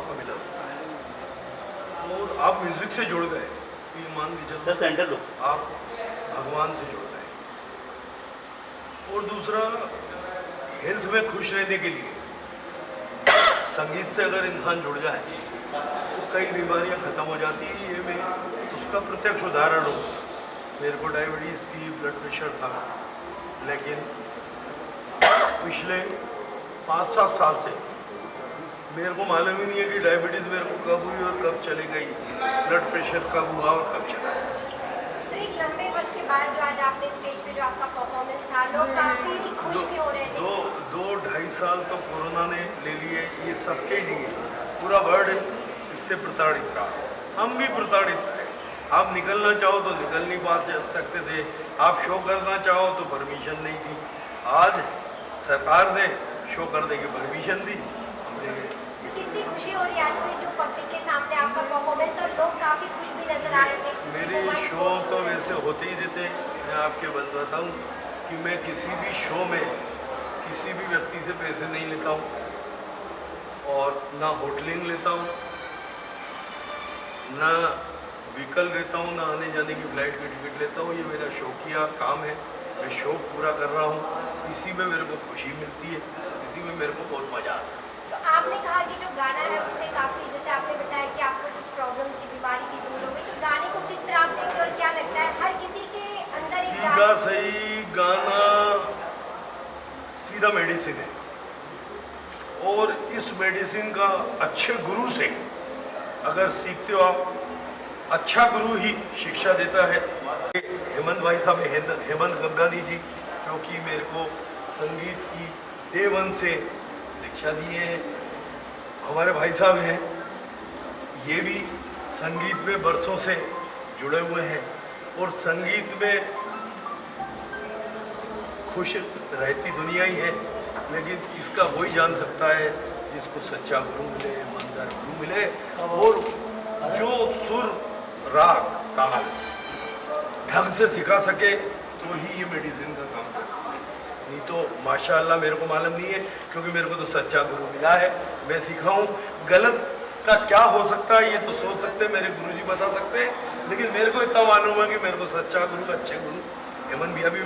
आपका मिलन होता है और आप म्यूजिक से जुड़ गए तो ये मान के चलो सेंटर लो आप भगवान से जुड़ गए। और दूसरा, हेल्थ में खुश रहने के लिए संगीत से अगर इंसान जुड़ जाए तो कई बीमारियां खत्म हो जाती हैं। ये मैं उसका प्रत्यक्ष उदाहरण हूँ। मेरे को डायबिटीज़ थी, ब्लड प्रेशर था, लेकिन पिछले 5-7 साल से मेरे को मालूम ही नहीं है कि डायबिटीज़ मेरे को कब हुई और कब चली गई, ब्लड प्रेशर कब हुआ और कब चला। तो एक लंबे वक्त के बाद जो आज आपने स्टेज पे जो आपका परफॉर्मेंस था, लोग काफी खुश भी हो रहे थे। 2-2.5 साल तो कोरोना ने ले लिए, ये सबके लिए पूरा वर्ल्ड इससे प्रताड़ित रहा, हम भी प्रताड़ित रहे। आप निकलना चाहो तो निकल नहीं पा सकते थे, आप शो करना चाहो तो परमिशन नहीं थी। आज सरकार ने शो करने की परमिशन दी, हमने तो कितनी खुशी हो रही है आज फिर जो पब्लिक के सामने आपका परफॉर्मेंस, और लोग काफी खुश भी नजर आ रहे थे। मेरे शो तो वैसे होते ही रहते। मैं आपके बताता हूँ कि मैं किसी भी शो में किसी भी व्यक्ति से पैसे नहीं लेता हूँ और ना होटलिंग लेता हूँ, ना व्हीकल लेता हूँ, ना आने जाने की फ्लाइट की टिकट लेता हूँ। ये मेरा शौकिया काम है, मैं शौक पूरा कर रहा हूँ, इसी में मेरे को खुशी मिलती है, इसी में मेरे को बहुत मज़ा आता है। तो आपने कहा कि जो गाना है उससे काफी, जैसे आपने बताया कि आपको कुछ प्रॉब्लम सी बीमारी की दूर हो गई, तो गाने को किस तरह आप देखते हैं और क्या लगता है हर किसी के अंदर एक सीधा सही गाना सीधा मेडिसिन है, और इस मेडिसिन का अच्छे गुरु से अगर सीखते हो आप, अच्छा गुरु ही शिक्षा देता है। हेमंत भाई साहब, हेमंत गंगानी जी, जो कि मेरे को संगीत की डे 1 से शिक्षा दी है, हमारे भाई साहब हैं, ये भी संगीत में बरसों से जुड़े हुए हैं और संगीत में खुश रहती दुनिया ही है, लेकिन इसका वही जान सकता है जिसको सच्चा गुरु मिले, ईमानदार गुरु मिले, और जो सुर राग ताल ढंग से सिखा सके तो ही ये मेडिसिन का काम करता है। नहीं तो माशाअल्लाह मेरे को मालूम नहीं है, क्योंकि मेरे को तो सच्चा गुरु मिला है, मैं सिखाऊं। गलत का क्या हो सकता है ये तो सोच सकते हैं, मेरे गुरुजी बता सकते हैं, लेकिन मेरे को इतना मालूम है कि मेरे को सच्चा गुरु, अच्छे गुरु हेमंत भैया भी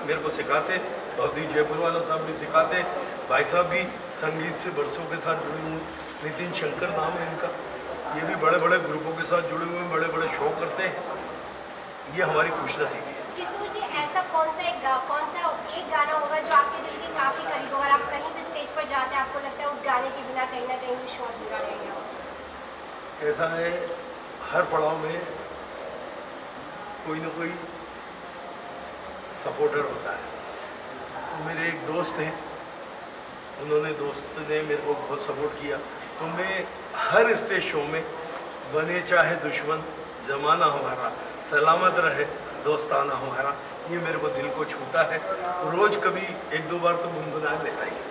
मेरे को सिखाते, भवदी जयपुर वाला साहब भी सिखाते, भाई साहब भी संगीत से बरसों के साथ जुड़े हुए, नितिन शंकर नाम है इनका, ये भी बड़े बड़े ग्रुपों के साथ जुड़े हुए हैं, बड़े बड़े शो करते हैं। ये हमारी खुशनसीबी है। किशोर जी, ऐसा कौन सा एक गाना होगा जो आपके दिल के काफी करीब होगा, आप कहीं भी स्टेज पर जाते हैं आपको लगता है उस गाने के बिना कहीं ना कहीं शो अधूरा रह गया? ऐसा है, हर पड़ाव में कोई ना कोई सपोर्टर होता है। तो मेरे एक दोस्त हैं, दोस्त ने मेरे को बहुत सपोर्ट किया, तो मैं हर स्टेज शो में, बने चाहे दुश्मन, जमाना हमारा सलामत रहे, दोस्ताना हमारा, ये मेरे को दिल को छूता है। रोज़ कभी 1-2 बार तो गुनगुना लेता ही है,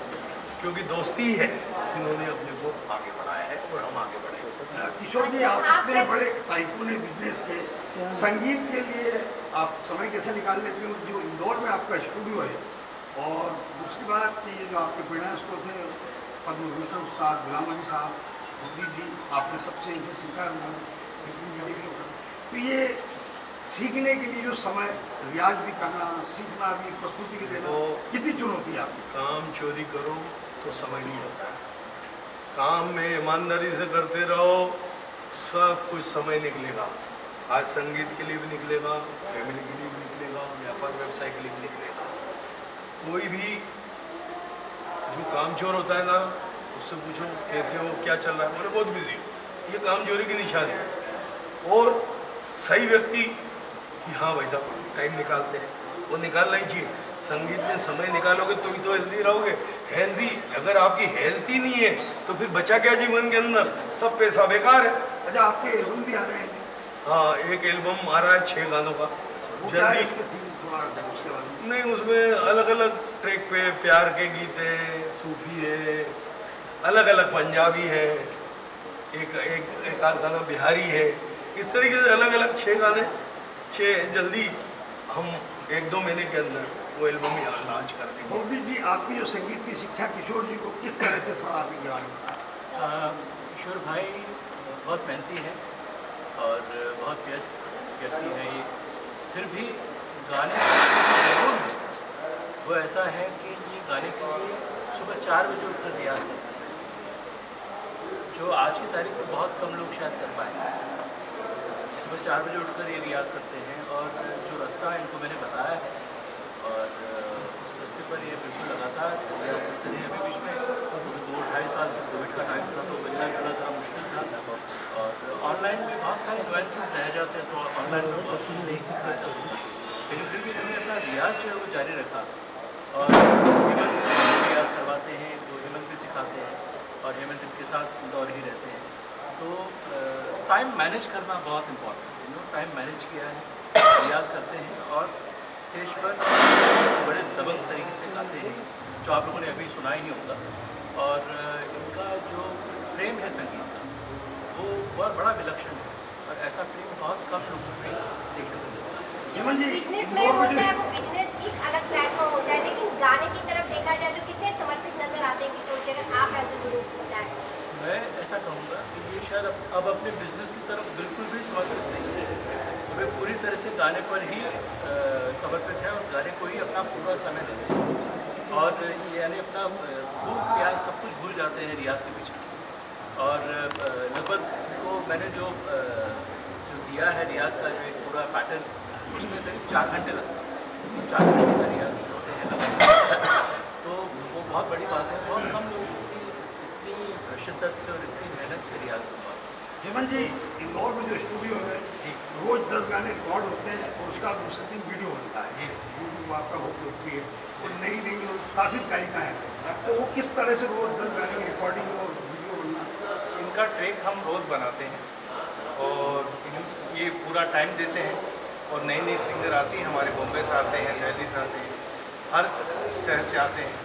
क्योंकि दोस्ती ही है इन्होंने अपने को आगे बढ़ाया है और हम आगे बढ़े। किशोर जी, आप इतने बड़े टाइकून बिजनेस के, संगीत के लिए आप समय कैसे निकाल लेते हो? जो इंदौर में आपका स्टूडियो है, और दूसरी बात कि जो आपके प्रेरणा स्रोत थे पद्म विभूषण उस्ताद गुलाम अली साहब, मोदी जी, आपने सबसे इनसे सीखा, तो ये सीखने के लिए जो समय, रियाज भी करना, सीखना भी, प्रस्तुति भी देना, कितनी चुनौती है आपकी? काम चोरी करो तो समय नहीं होता है, काम में ईमानदारी से करते रहो, सब कुछ समय निकलेगा। आज संगीत के लिए भी निकलेगा, फैमिली के लिए भी निकलेगा, व्यापार व्यवसाय के लिए भी निकलेगा। कोई भी जो कामचोर होता है ना, उससे पूछो कैसे हो, क्या चल रहा है, बोले बहुत बिजी हो, ये कामचोरी की निशानी है। और सही व्यक्ति कि हाँ भाई साहब टाइम निकालते हैं, वो निकालना ही चाहिए। संगीत में समय निकालोगे तो ही तो हेल्दी रहोगे। हेल्दी, अगर आपकी हेल्थ ही नहीं है तो फिर बचा क्या जीवन के अंदर, सब पैसा बेकार है। अच्छा, आपके एल्बम भी आ रहे हैं? हाँ, एक एल्बम आ रहा है 6 गानों का, जल्दी। नहीं, उसमें अलग अलग ट्रैक पे प्यार के गीत है, सूफी है, अलग अलग पंजाबी है, एक आध गाना बिहारी है, इस तरीके से अलग अलग 6 गाने, 6 जल्दी हम 1-2 महीने के अंदर वो एल्बम ही लॉन्च कर देंगे। मोदी जी, आपकी जो संगीत की शिक्षा किशोर जी को किस तरह से थोड़ा आप ज्ञान? किशोर भाई बहुत मेहनती हैं और बहुत व्यस्त व्यक्ति हैं ये, फिर भी गाने वो ऐसा है कि ये गाने के लिए सुबह 4 बजे उठकर रियाज़ करते हैं, जो आज की तारीख में बहुत कम लोग शायद कर पाए। सुबह 4 बजे उठकर ये रियाज़ करते हैं और जो रास्ता इनको मैंने बताया है और उस रास्ते पर ये बिल्कुल लगातार रियाज़ करते रहे। अभी बीच में 2-2.5 साल से कोविड का टाइम था तो मिलना जुलना थोड़ा मुश्किल था और ऑनलाइन में बहुत सारे नुएंसेस रह जाते हैं तो ऑनलाइन में बहुत कुछ नहीं सिखाया जा सकता, लेकिन फिर भी उन्होंने अपना रियाज़ जो है वो जारी रखा और हेमंत रियाज़ करवाते हैं तो हेमंत भी सिखाते हैं और हेमंत इनके साथ दौर ही रहते हैं। तो टाइम मैनेज करना बहुत इम्पॉर्टेंट है, टाइम मैनेज किया है, रियाज़ करते हैं और स्टेज पर बड़े दबंग तरीके से गाते हैं जो आप लोगों ने अभी सुना ही नहीं होगा और इनका जो प्रेम है संगीत का वो बहुत बड़ा विलक्षण है और ऐसा प्रेम बहुत कम लोगों में देखने को मिलता है। बिजनेस में होता है वो बिजनेस एक अलग प्लेटफॉर्म होता है, लेकिन गाने की तरफ देखा जाए तो कितने समर्पित नजर आते हैं किशोर जी, अगर आप ऐसे गुरु बताएं। मैं ऐसा कहूँगा कि ये शायद अब अपने बिजनेस की तरफ बिल्कुल भी समर्पित नहीं है, वे पूरी तरह से गाने पर ही समर्पित है और गाने को ही अपना पूरा समय देते हैं और यानी अपना भूख प्यास सब कुछ भूल जाते हैं रियाज़ के पीछे। और लगभग को मैंने जो दिया है रियाज़ का जो एक पूरा पैटर्न उसमें करीब 4 घंटे लगता है, 4 घंटे का रियाज़ होते हैं लगभग, तो वो बहुत बड़ी बात है। बहुत कम लोग इतनी शिद्दत से और इतनी मेहनत से रियाज़ कर पाते हैं। हेमंत जी, इंदौर में जो स्टूडियो है रोज 10 गाने रिकॉर्ड होते हैं और उसका प्रोसेसिंग वीडियो बनता है, यूट्यूब आपका बहुत लोकप्रिय है और नई और स्थापित गायिका है, तो वो किस तरह से रोज 10 गाने की रिकॉर्डिंग और वीडियो बनना? इनका ट्रैक हम रोज़ बनाते हैं और ये पूरा टाइम देते हैं और नई नई सिंगर आती हैं, हमारे बॉम्बे से आते हैं, दिल्ली से आते हैं, हर शहर से आते हैं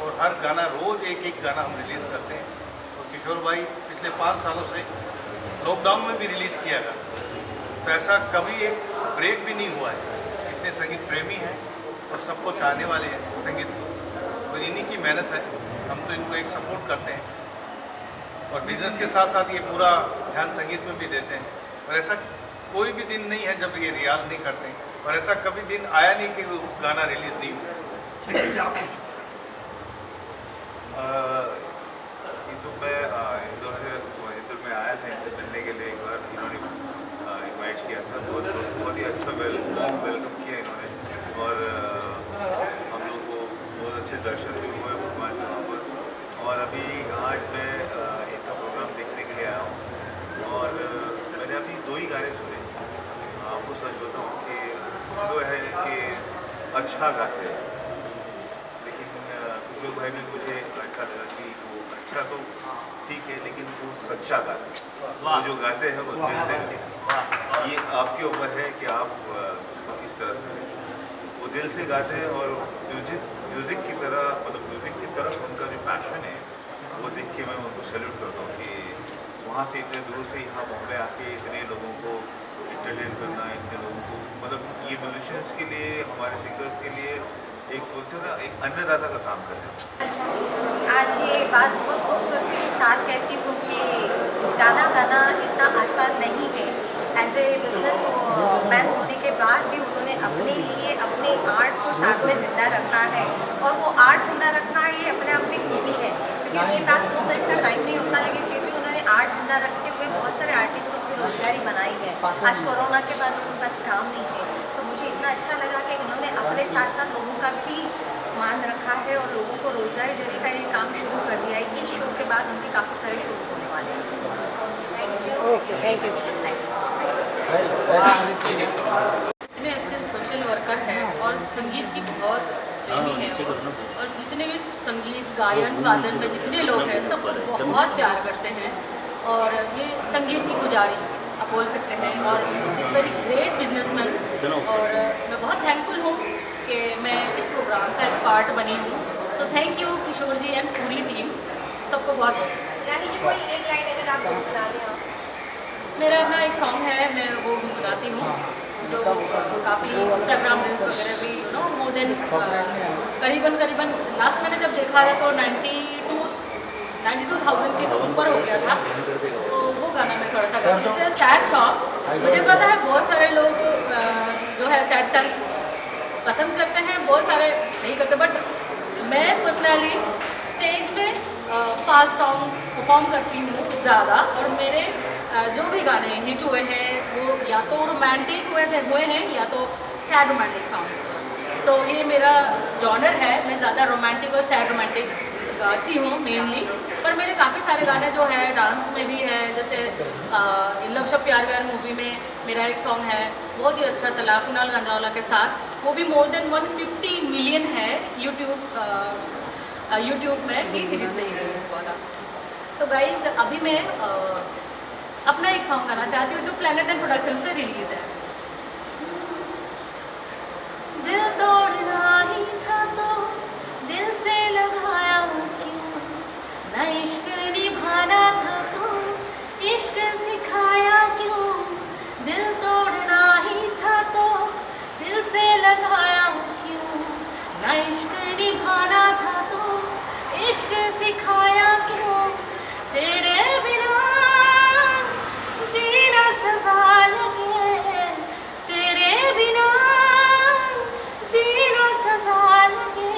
और हर गाना रोज़ एक एक गाना हम रिलीज़ करते हैं। और किशोर भाई पिछले 5 सालों से लॉकडाउन में भी रिलीज़ किया गया, तो ऐसा कभी एक ब्रेक भी नहीं हुआ है। इतने संगीत प्रेमी हैं और सबको चाहने वाले हैं संगीत को, और इन्हीं की मेहनत है, हम तो इनको एक सपोर्ट करते हैं और बिजनेस के साथ साथ ये पूरा ध्यान संगीत में भी देते हैं। और ऐसा कोई भी दिन नहीं है जब ये रियाज नहीं करते हैं और ऐसा कभी दिन आया नहीं कि वो गाना रिलीज़ नहीं हुआ। ये तो मैं इंदौर में आया था इनसे मिलने के लिए, एक बार इन्होंने इन्वाइट किया था, बहुत ही अच्छा वेलकम किया इन्होंने और हम लोग को बहुत अच्छे दर्शन भी हुए भगवान के वहाँ पर। और अभी आज मैं इनका प्रोग्राम देखने के लिए आया हूँ और मैंने अभी 2 ही गाने सुने। आपको सच बताऊँ कि जो है कि अच्छा गाते हैं, लेकिन किशोर भाई में मुझे ऐसा लगा कि वो अच्छा तो ठीक है लेकिन वो सच्चा गाते हैं, वो जो गाते हैं वो दिल से गाते। ये आपके ऊपर है कि आप उसको किस तरह से, वो दिल से गाते हैं और म्यूज़िक की तरह, मतलब म्यूज़िक की तरफ उनका जो पैशन है वो देख के मैं उनको सैल्यूट करता हूँ कि वहाँ से इतने दूर से यहाँ बॉम्बे आके इतने लोगों को एंटरटेन करना, इतने लोगों को, मतलब ये म्यूजिशियंस के लिए, हमारे सिंगर्स के लिए एक बोलते हैं ना, एक अन्नदाता का काम कर रहे हैं। आज ये बात बहुत खूबसूरती के साथ कहती हूँ कि गाना गाना इतना आसान नहीं है। एज ए बिजनेस मैन होने के बाद भी उन्होंने अपने लिए अपने आर्ट को साथ में ज़िंदा रखा है और वो आर्ट ज़िंदा रखना ये अपने आप में खूबी है, क्योंकि उनके पास 2 मिनट का टाइम नहीं होता, लेकिन फिर भी उन्होंने आर्ट ज़िंदा रखते हुए बहुत सारे आर्टिस्टों की रोज़गारी बनाई है। आज कोरोना के बाद उनके पास काम नहीं है, सो मुझे इतना अच्छा लगा कि उन्होंने अपने साथ साथ लोगों का भी मान रखा है और लोगों को रोज़गारी देने का ये काम शुरू कर दिया है। इस शो के बाद उनके काफ़ी सारे शोज होने वाले हैं। Okay, thank you. इतने अच्छे सोशल वर्कर हैं और संगीत की बहुत प्रेमी है और जितने भी संगीत गायन वादन में जितने लोग हैं सब बहुत प्यार करते हैं और ये संगीत की पुजारी आप बोल सकते हैं और इस वेरी ग्रेट बिजनेसमैन। और मैं बहुत थैंकफुल हूँ कि मैं इस प्रोग्राम का एक पार्ट बनी हूँ। तो thank you Kishore ji and पूरी टीम, सबको बहुत। रानी जी कोई एक लाइन अगर आप गुनगुना दें। मेरा अपना एक सॉन्ग है, मैं वो गुनगुनाती हूँ जो काफ़ी इंस्टाग्राम रील्स वगैरह भी मोर देन करीबन लास्ट मैंने जब देखा है तो 92,000 के ऊपर हो गया था। मुझे पता है बहुत सारे लोग जो है सैड सॉन्ग पसंद करते हैं, बहुत सारे नहीं करते, बट मैं पर्सनली स्टेज में फास्ट सॉन्ग परफॉर्म करती हूँ ज़्यादा। और मेरे जो भी गाने हिट हुए हैं वो या तो रोमांटिक हुए हैं या तो सैड रोमांटिक सॉन्ग्स। सो ये मेरा जॉनर है, मैं ज़्यादा रोमांटिक और सैड रोमांटिक गाती हूँ मेनली। पर मेरे काफ़ी सारे गाने जो है डांस में भी है, जैसे इन लव शब प्यार व्यार मूवी में मेरा एक सॉन्ग है बहुत ही अच्छा चला कुणाल गंजावाला के साथ, वो भी मोर देन 150 मिलियन है यूट्यूब में, टी सीरीज से ही रिलीज हुआ था। सो गाइज अभी मैं अपना एक सॉन्ग गाना चाहती हूँ जो प्लैनेट एंड प्रोडक्शन से रिलीज है। दिल तोड़ना ही था तो दिल से लगाया हूँ क्यों, न इश्क निभाना था तो इश्क सिखाया क्यों, दिल तोड़ना ही था तो दिल से लगाया हूँ क्यों, न इश्क निभाना था तो इश्क सिखाया क्यों, तेरे बिना जीना सजा लगे, तेरे बिना जीना सजा लगे,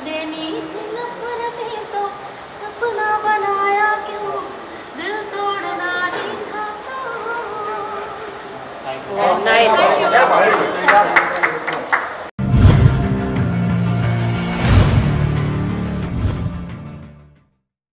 देनी थी नफरतें तो अपना बनाया क्यों, दिल तोड़ना ही था तो। नाइस।